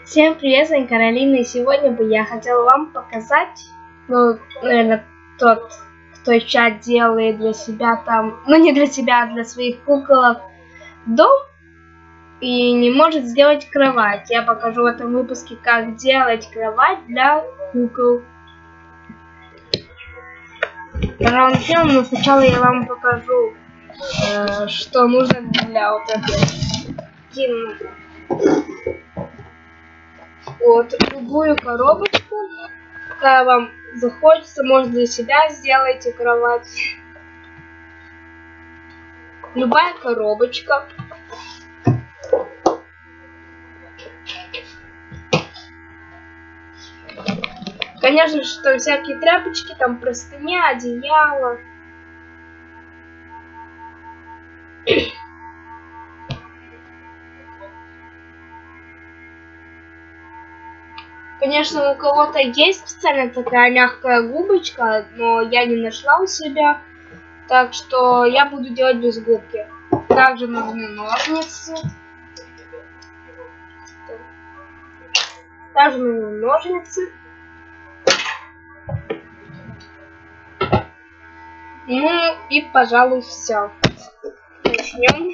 Всем привет, с вами Каролина, и сегодня бы я хотела вам показать, ну, наверное, тот, кто сейчас делает для себя там, ну не для себя, а для своих куколок дом и не может сделать кровать. Я покажу в этом выпуске, как делать кровать для кукол. Но сначала я вам покажу, что нужно для вот этой. Вот любую коробочку, когда вам захочется, может для себя сделайте кровать. Любая коробочка. Конечно, что всякие тряпочки, там простыня, одеяло. Конечно, у кого-то есть специально такая мягкая губочка, но я не нашла у себя. Так что я буду делать без губки. Также нужны ножницы. Ну и, пожалуй, все. Начнем.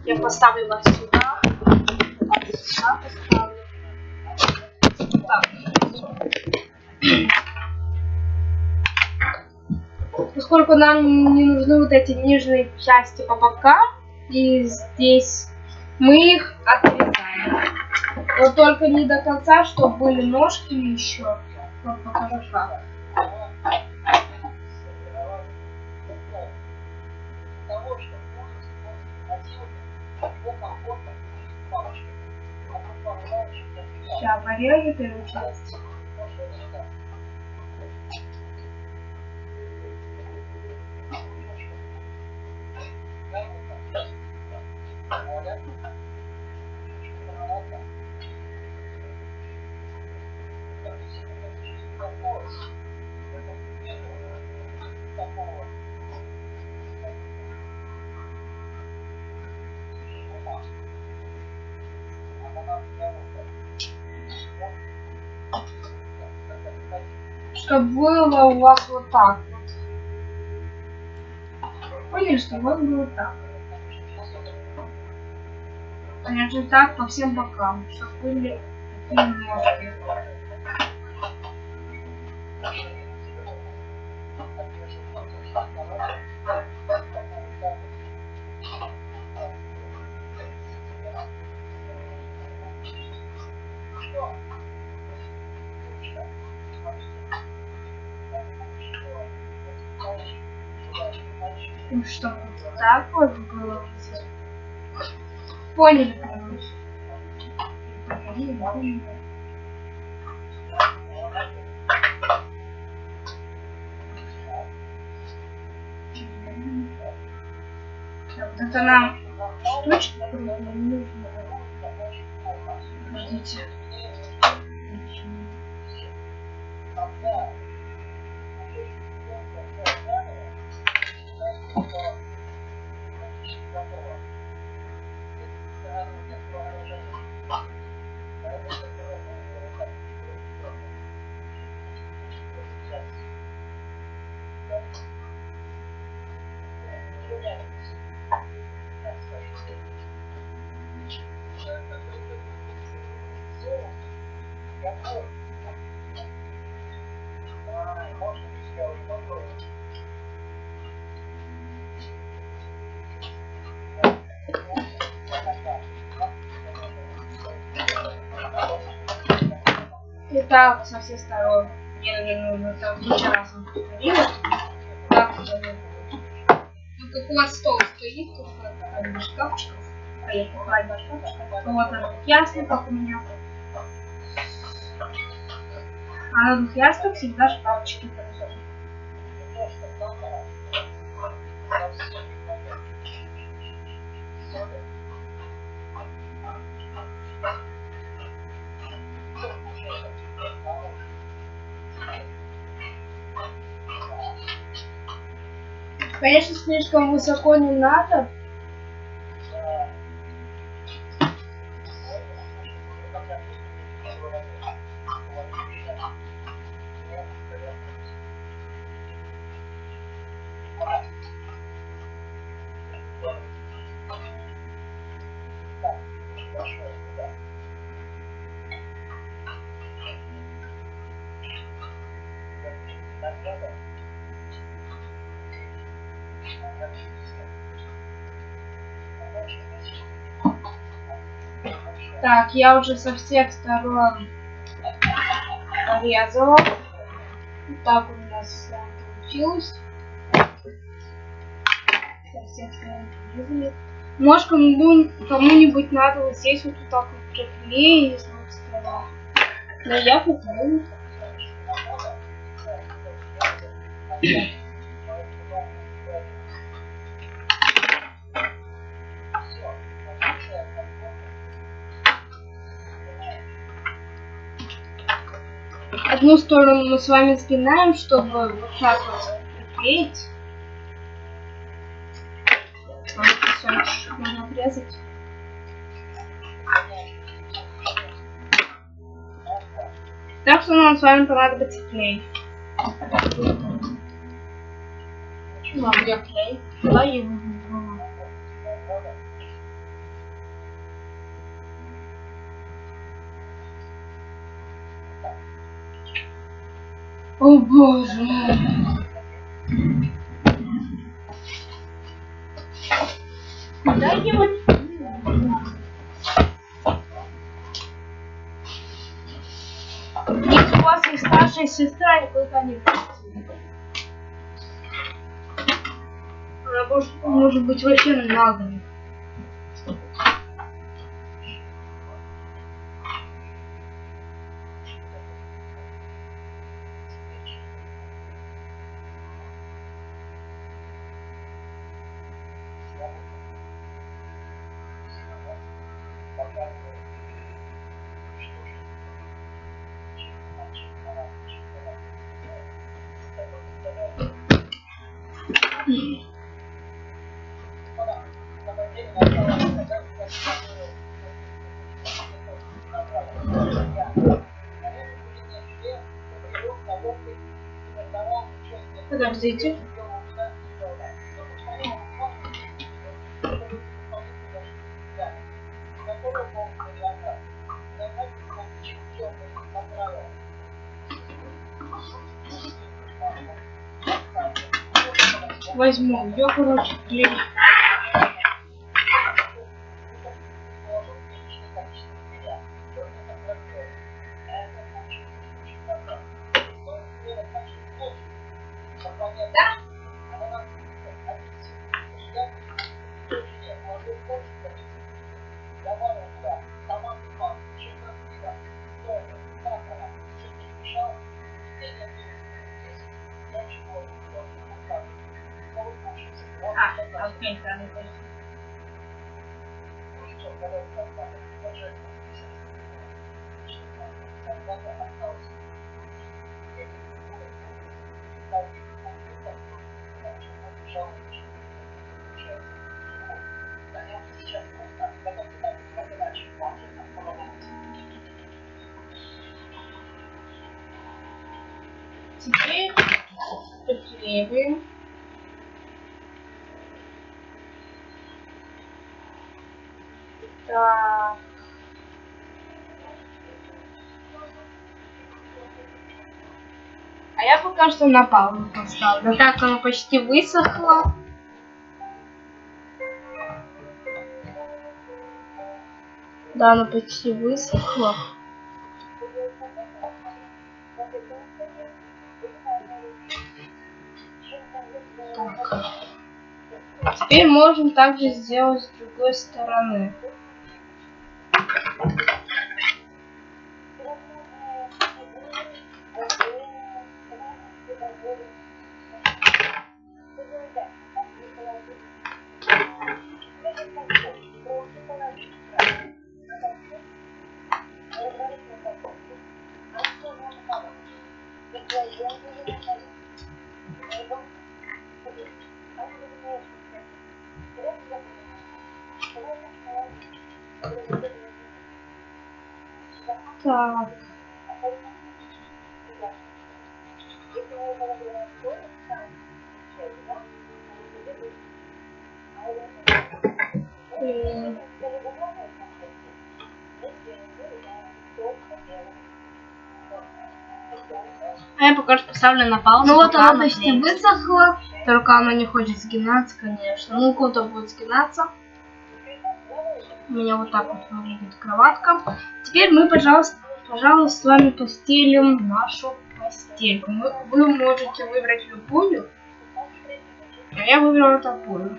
Я поставлю вас сюда. Сюда поставлю. Так. Поскольку нам не нужны вот эти нижние части по бокам, и здесь мы их отрезаем. Но только не до конца, чтобы были ножки еще. Вот покажу как. Сейчас порежу первую часть. Чтобы было у вас вот так вот. Поняли, что вот было так. Конечно, так по всем бокам, чтобы были такие ножки. Ну, чтобы вот так вот было. Поняли, короче. Вот это нам штучки не нужно. Подождите. И так со всех сторон. Мне, наверное, нужно там куча раз повторить. Так, ну как у вас стол стоит, тут один шкафчиков. Поехал брать два шкафчика. Вот на двухъярусных, как у меня. А на двухъярусных всегда шкафчики. Конечно, слишком высоко не надо. Так, я уже со всех сторон порезала. Вот так у нас получилось. Со всех сторон порезали. Может, кому-нибудь надо вот здесь вот так вот приклеить с двух сторон. Но я попробую. Одну сторону мы с вами сгибаем, чтобы вот так вот приклеить. Все, чуть-чуть можно обрезать. Так что нам с вами понадобится клей. Ну, а где клей? Да, я его выбрала. О боже! Куда его? Если у вас есть старшая сестра, никуда не будет. Она может быть вообще наглой. Подождите. Возьму ее, короче, клей. Окей, теперь приклеиваем. Так. А я пока что на паузу поставлю. Так, оно почти высохло. Да, оно почти высохло. Так. Теперь можем также сделать с другой стороны. Так. А Я пока что поставлю на паузу. Ну вот она почти высохла, только она не хочет сгинаться, конечно. Ну, у кого-то будет сгинаться. У меня вот так вот выглядит кроватка. Теперь мы, пожалуйста, с вами постелим нашу постельку. Вы можете выбрать любую. А я выбрала такую.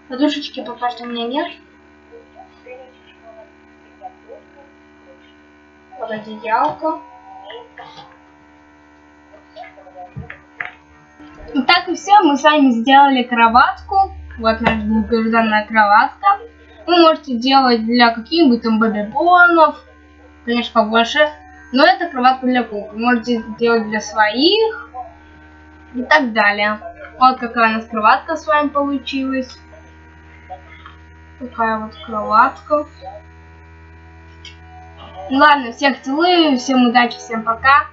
Подушечки пока что у меня нет. Вот одеялко. И так и все, мы с вами сделали кроватку. Вот наша долгожданная кроватка. Вы можете делать для каких-нибудь там бэби-бонов, конечно, побольше. Но это кроватка для кукол. Можете делать для своих и так далее. Вот какая у нас кроватка с вами получилась. Такая вот кроватка. Ну ладно, всех целую, всем удачи, всем пока.